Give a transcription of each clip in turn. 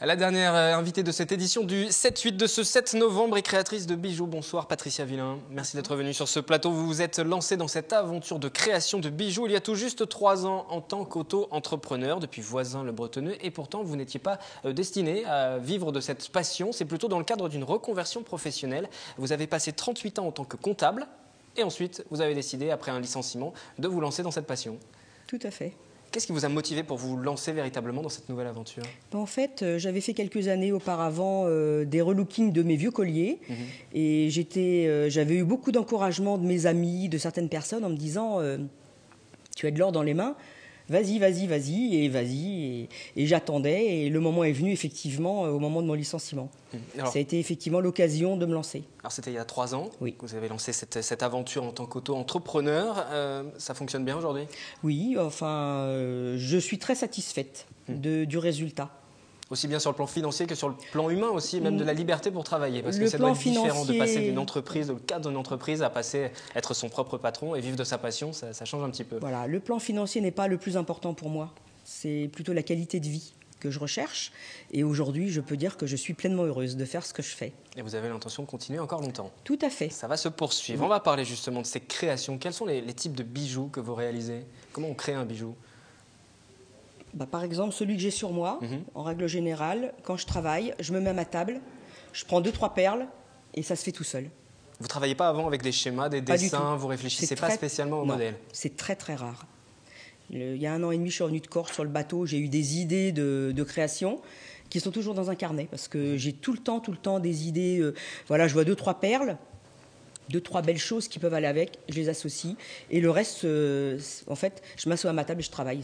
La dernière invitée de cette édition du 7-8 de ce 7 novembre est créatrice de bijoux. Bonsoir Patricia Villain, merci d'être venue sur ce plateau. Vous vous êtes lancée dans cette aventure de création de bijoux il y a tout juste 3 ans en tant qu'auto-entrepreneur depuis Voisins-le-Bretonneux. Et pourtant, vous n'étiez pas destinée à vivre de cette passion. C'est plutôt dans le cadre d'une reconversion professionnelle. Vous avez passé 38 ans en tant que comptable et ensuite vous avez décidé, après un licenciement, de vous lancer dans cette passion. Tout à fait. Qu'est-ce qui vous a motivé pour vous lancer véritablement dans cette nouvelle aventure? En fait, j'avais fait quelques années auparavant des relookings de mes vieux colliers et j'avais eu beaucoup d'encouragement de mes amis, de certaines personnes en me disant tu as de l'or dans les mains, vas-y, vas-y, vas-y, et vas-y. Et j'attendais et le moment est venu effectivement au moment de mon licenciement. Alors, ça a été effectivement l'occasion de me lancer. Alors c'était il y a 3 ans oui. que vous avez lancé cette aventure en tant qu'auto-entrepreneur. Ça fonctionne bien aujourd'hui? Oui, enfin, je suis très satisfaite du résultat. Aussi bien sur le plan financier que sur le plan humain aussi, même de la liberté pour travailler. Parce que ça doit être différent de passer d'une entreprise, au cadre d'une entreprise, à passer être son propre patron et vivre de sa passion, ça change un petit peu. Voilà, le plan financier n'est pas le plus important pour moi. C'est plutôt la qualité de vie que je recherche. Et aujourd'hui, je peux dire que je suis pleinement heureuse de faire ce que je fais. Et vous avez l'intention de continuer encore longtemps? Tout à fait. Ça va se poursuivre. Oui. On va parler justement de ces créations. Quels sont les types de bijoux que vous réalisez? Comment on crée un bijou? Par exemple, celui que j'ai sur moi, en règle générale, quand je travaille, je me mets à ma table, je prends 2-3 perles et ça se fait tout seul. Vous ne travaillez pas avant avec des schémas, des dessins, vous réfléchissez pas spécialement au modèle? C'est très très rare. Il y a 1 an et demi, je suis revenu de Corse sur le bateau, j'ai eu des idées de création qui sont toujours dans un carnet parce que j'ai tout le temps des idées. Voilà, je vois 2-3 perles. 2-3 belles choses qui peuvent aller avec, je les associe. Et le reste, en fait, je m'assois à ma table et je travaille.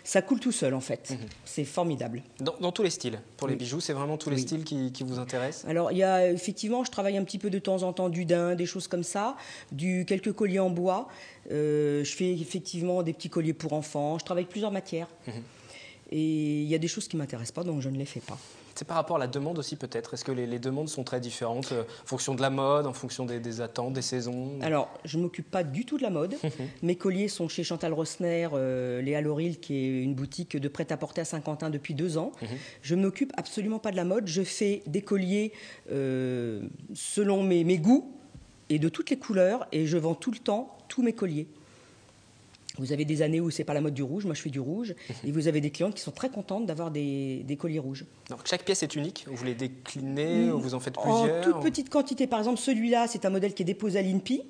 Ça coule tout seul, en fait. C'est formidable. Dans tous les styles? Pour les bijoux, c'est vraiment tous les styles qui vous intéressent? Alors, il y a effectivement, je travaille un petit peu de temps en temps du daim, des choses comme ça, quelques colliers en bois. Je fais effectivement des petits colliers pour enfants. Je travaille plusieurs matières. Et il y a des choses qui ne m'intéressent pas, donc je ne les fais pas. C'est par rapport à la demande aussi peut-être? Est-ce que les demandes sont très différentes en fonction de la mode, en fonction des attentes, des saisons? Alors, je ne m'occupe pas du tout de la mode. Mes colliers sont chez Chantal Rosner, Léa Loril, qui est une boutique de prêt-à-porter à Saint-Quentin depuis 2 ans. Je ne m'occupe absolument pas de la mode. Je fais des colliers selon mes goûts et de toutes les couleurs et je vends tout le temps tous mes colliers. Vous avez des années où ce n'est pas la mode du rouge, moi je fais du rouge, et vous avez des clientes qui sont très contentes d'avoir des colliers rouges. Donc chaque pièce est unique, vous les déclinez, vous en faites plusieurs? En toute petite quantité, par exemple celui-là c'est un modèle qui est déposé à l'INPI,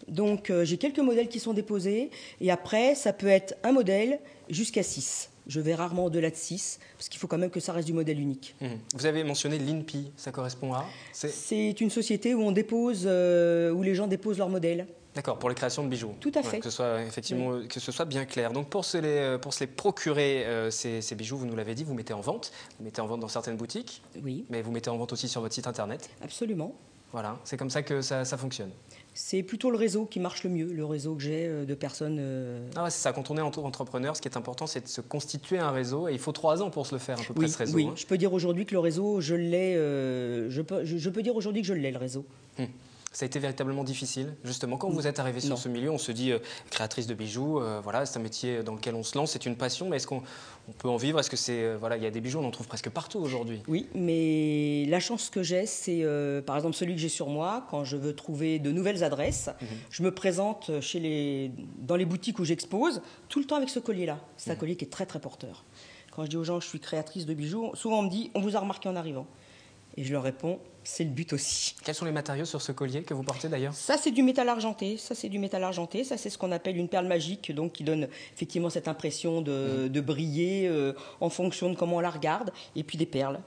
donc j'ai quelques modèles qui sont déposés, et après ça peut être un modèle jusqu'à 6. Je vais rarement au-delà de 6, parce qu'il faut quand même que ça reste du modèle unique. Vous avez mentionné l'INPI, ça correspond à? C'est une société où on dépose, où les gens déposent leurs modèles. D'accord, pour les créations de bijoux. Tout à fait. Que ce soit effectivement, que ce soit bien clair. Donc pour se les procurer, ces bijoux, vous nous l'avez dit, vous mettez en vente. Vous mettez en vente dans certaines boutiques. Oui. Mais vous mettez en vente aussi sur votre site internet. Absolument. Voilà, c'est comme ça que ça fonctionne. C'est plutôt le réseau qui marche le mieux, le réseau que j'ai de personnes... Ah ouais, c'est ça, quand on est entrepreneur, ce qui est important, c'est de se constituer un réseau. Et il faut 3 ans pour se le faire, à peu près, ce réseau. Oui, je peux dire aujourd'hui que le réseau, je l'ai... je peux dire aujourd'hui que je l'ai, le réseau. Ça a été véritablement difficile, justement. Quand vous êtes arrivée sur ce milieu, on se dit créatrice de bijoux, voilà, c'est un métier dans lequel on se lance, c'est une passion, mais est-ce qu'on peut en vivre? Est-ce que c'est voilà, il y a des bijoux, on en trouve presque partout aujourd'hui? Oui, mais la chance que j'ai, c'est par exemple celui que j'ai sur moi. Quand je veux trouver de nouvelles adresses, je me présente dans les boutiques où j'expose tout le temps avec ce collier-là. C'est un collier qui est très très porteur. Quand je dis aux gens que je suis créatrice de bijoux, souvent on me dit on vous a remarqué en arrivant. Et je leur réponds, c'est le but aussi. Quels sont les matériaux sur ce collier que vous portez d'ailleurs? Ça, c'est du métal argenté. Ça, c'est ce qu'on appelle une perle magique, donc qui donne effectivement cette impression de briller en fonction de comment on la regarde. Et puis des perles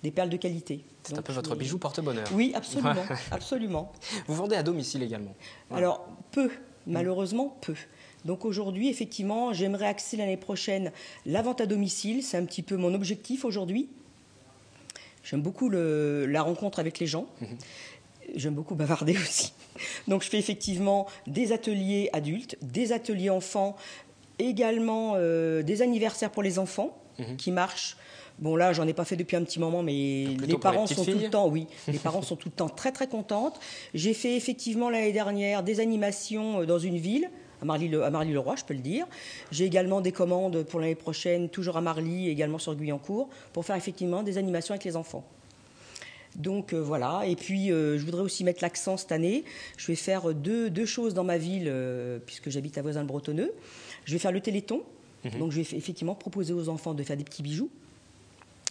de qualité. C'est un peu votre bijou porte-bonheur. Oui, absolument, absolument. Vous vendez à domicile également? Alors, peu, malheureusement, peu. Donc aujourd'hui, effectivement, j'aimerais axer l'année prochaine la vente à domicile. C'est un petit peu mon objectif aujourd'hui. J'aime beaucoup la rencontre avec les gens. J'aime beaucoup bavarder aussi. Donc je fais effectivement des ateliers adultes, des ateliers enfants, également des anniversaires pour les enfants qui marchent. Bon là, j'en ai pas fait depuis un petit moment, mais les parents sont tout le temps, les parents sont tout le temps très très contentes. J'ai fait effectivement l'année dernière des animations dans une ville, à Marly-le-Roi, je peux le dire. J'ai également des commandes pour l'année prochaine, toujours à Marly, également sur Guyancourt, pour faire effectivement des animations avec les enfants. Donc voilà, et puis je voudrais aussi mettre l'accent cette année. Je vais faire deux choses dans ma ville, puisque j'habite à Voisins-le-Bretonneux. Je vais faire le Téléthon, donc je vais effectivement proposer aux enfants de faire des petits bijoux.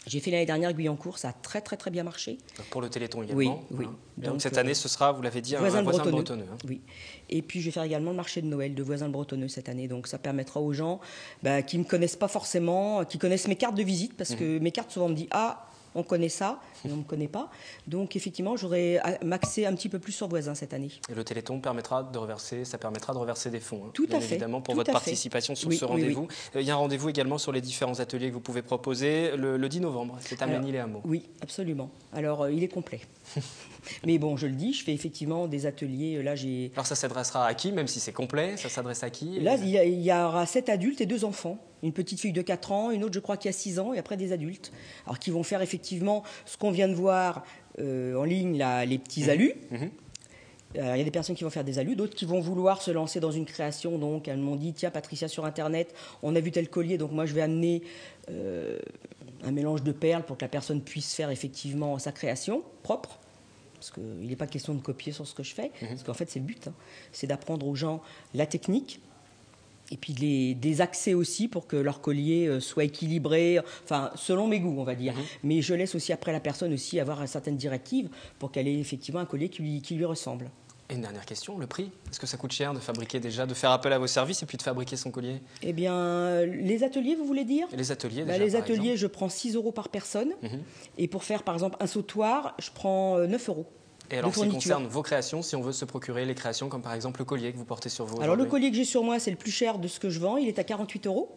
J'ai fait l'année dernière Guyancourt, ça a très très très bien marché. Pour le Téléthon également. Oui. Hein. Donc cette année, ce sera, vous l'avez dit, un Voisins-le-Bretonneux. Hein. Oui. Et puis je vais faire également le marché de Noël de Voisins-le-Bretonneux cette année. Donc ça permettra aux gens qui ne me connaissent pas forcément, qui connaissent mes cartes de visite, parce que mes cartes souvent me disent ah, on connaît ça, mais on ne me connaît pas. Donc effectivement, j'aurai m'axer un petit peu plus sur Voisins cette année. Et le Téléthon permettra de reverser des fonds. Hein, tout à fait. Évidemment, pour votre participation sur ce rendez-vous. Il y a un rendez-vous également sur les différents ateliers que vous pouvez proposer le 10 novembre. C'est à Magny-les-Hameaux. Oui, absolument. Alors, il est complet. Mais bon, je le dis, je fais effectivement des ateliers. Là, Alors ça s'adressera à qui, même si c'est complet? Ça s'adresse à qui? Là, il y aura 7 adultes et 2 enfants. Une petite fille de 4 ans, une autre, je crois, qui a 6 ans, et après des adultes. Alors, qui vont faire effectivement ce qu'on vient de voir en ligne, là, les petits alus. Il y a des personnes qui vont faire des alus, d'autres qui vont vouloir se lancer dans une création. Donc, elles m'ont dit, tiens, Patricia, sur Internet, on a vu tel collier, donc moi, je vais amener un mélange de perles pour que la personne puisse faire effectivement sa création propre. Parce qu'il n'est pas question de copier sur ce que je fais, parce qu'en fait, c'est le but. Hein. C'est d'apprendre aux gens la technique, et puis des accès aussi pour que leur collier soit équilibré, enfin, selon mes goûts, on va dire. Mais je laisse aussi après la personne aussi avoir une certaine directive pour qu'elle ait effectivement un collier qui lui ressemble. Et une dernière question, le prix? Est-ce que ça coûte cher de fabriquer déjà, de faire appel à vos services et puis de fabriquer son collier? Eh bien, les ateliers, vous voulez dire? Et les ateliers, déjà, les ateliers, je prends 6 € par personne. Et pour faire, par exemple, un sautoir, je prends 9 €. Et alors, en ce qui concerne vos créations, si on veut se procurer les créations, comme par exemple le collier que vous portez sur vous? Alors, le collier que j'ai sur moi, c'est le plus cher de ce que je vends. Il est à 48 €.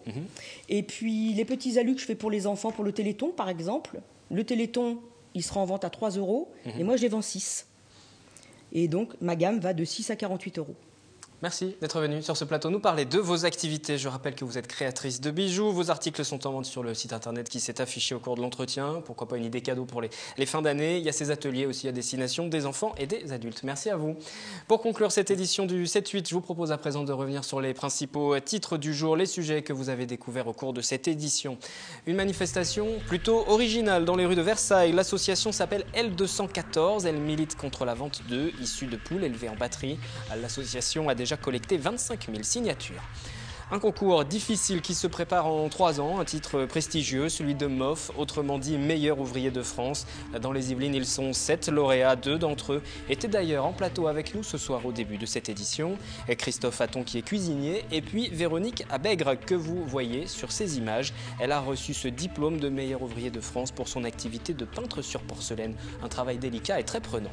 Et puis, les petits alus que je fais pour les enfants, pour le Téléthon, par exemple. Le Téléthon, il sera en vente à 3 €. Et moi, je les vends 6. Et donc, ma gamme va de 6 à 48 €. Merci d'être venu sur ce plateau nous parler de vos activités. Je rappelle que vous êtes créatrice de bijoux. Vos articles sont en vente sur le site internet qui s'est affiché au cours de l'entretien. Pourquoi pas une idée cadeau pour les fins d'année. Il y a ces ateliers aussi à destination des enfants et des adultes. Merci à vous. Pour conclure cette édition du 7-8, je vous propose à présent de revenir sur les principaux titres du jour, les sujets que vous avez découverts au cours de cette édition. Une manifestation plutôt originale dans les rues de Versailles. L'association s'appelle L214. Elle milite contre la vente d'œufs issus de poules élevées en batterie. L'association a déjà collecté 25 000 signatures. Un concours difficile qui se prépare en 3 ans, un titre prestigieux, celui de MOF, autrement dit meilleur ouvrier de France. Dans les Yvelines, ils sont 7 lauréats, 2 d'entre eux étaient d'ailleurs en plateau avec nous ce soir au début de cette édition. Christophe Hatton qui est cuisinier et puis Véronique Abègre que vous voyez sur ces images. Elle a reçu ce diplôme de meilleur ouvrier de France pour son activité de peintre sur porcelaine, un travail délicat et très prenant.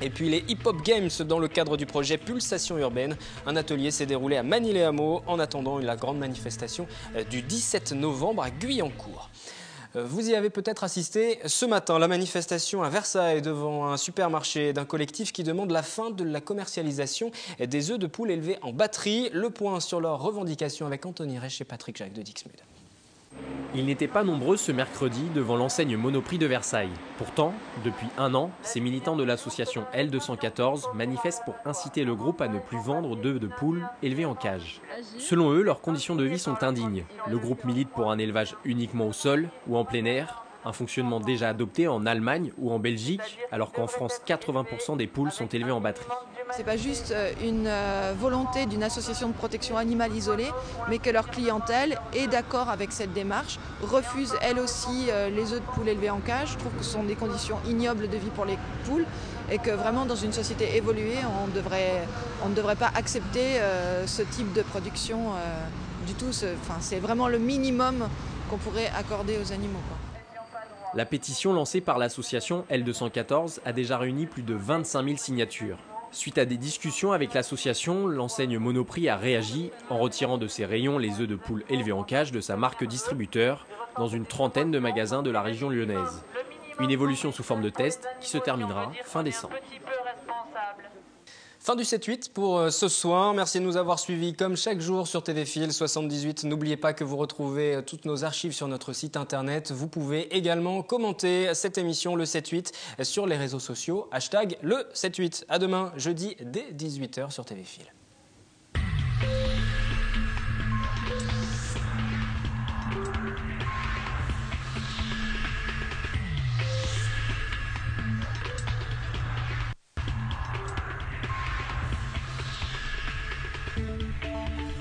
Et puis les Hip Hop Games dans le cadre du projet Pulsation Urbaine. Un atelier s'est déroulé à Magny-les-Hameaux en attendant la grande manifestation du 17 novembre à Guyancourt. Vous y avez peut-être assisté ce matin, la manifestation à Versailles devant un supermarché d'un collectif qui demande la fin de la commercialisation des œufs de poule élevés en batterie. Le point sur leurs revendications avec Anthony Reich et Patrick Jacques de Dixmude. Ils n'étaient pas nombreux ce mercredi devant l'enseigne Monoprix de Versailles. Pourtant, depuis 1 an, ces militants de l'association L214 manifestent pour inciter le groupe à ne plus vendre d'œufs de poules élevés en cage. Selon eux, leurs conditions de vie sont indignes. Le groupe milite pour un élevage uniquement au sol ou en plein air, un fonctionnement déjà adopté en Allemagne ou en Belgique, alors qu'en France, 80% des poules sont élevées en batterie. Ce n'est pas juste une volonté d'une association de protection animale isolée, mais que leur clientèle est d'accord avec cette démarche, refuse elle aussi les œufs de poules élevés en cage. Je trouve que ce sont des conditions ignobles de vie pour les poules et que vraiment dans une société évoluée, on ne devrait pas accepter ce type de production du tout. C'est vraiment le minimum qu'on pourrait accorder aux animaux, quoi. La pétition lancée par l'association L214 a déjà réuni plus de 25 000 signatures. Suite à des discussions avec l'association, l'enseigne Monoprix a réagi en retirant de ses rayons les œufs de poule élevés en cage de sa marque distributeur dans une trentaine de magasins de la région lyonnaise. Une évolution sous forme de test qui se terminera fin décembre. Fin du 7-8 pour ce soir. Merci de nous avoir suivis comme chaque jour sur TV Fil 78. N'oubliez pas que vous retrouvez toutes nos archives sur notre site internet. Vous pouvez également commenter cette émission, le 7-8, sur les réseaux sociaux. #le 7-8. À demain, jeudi, dès 18 h sur TV Fil.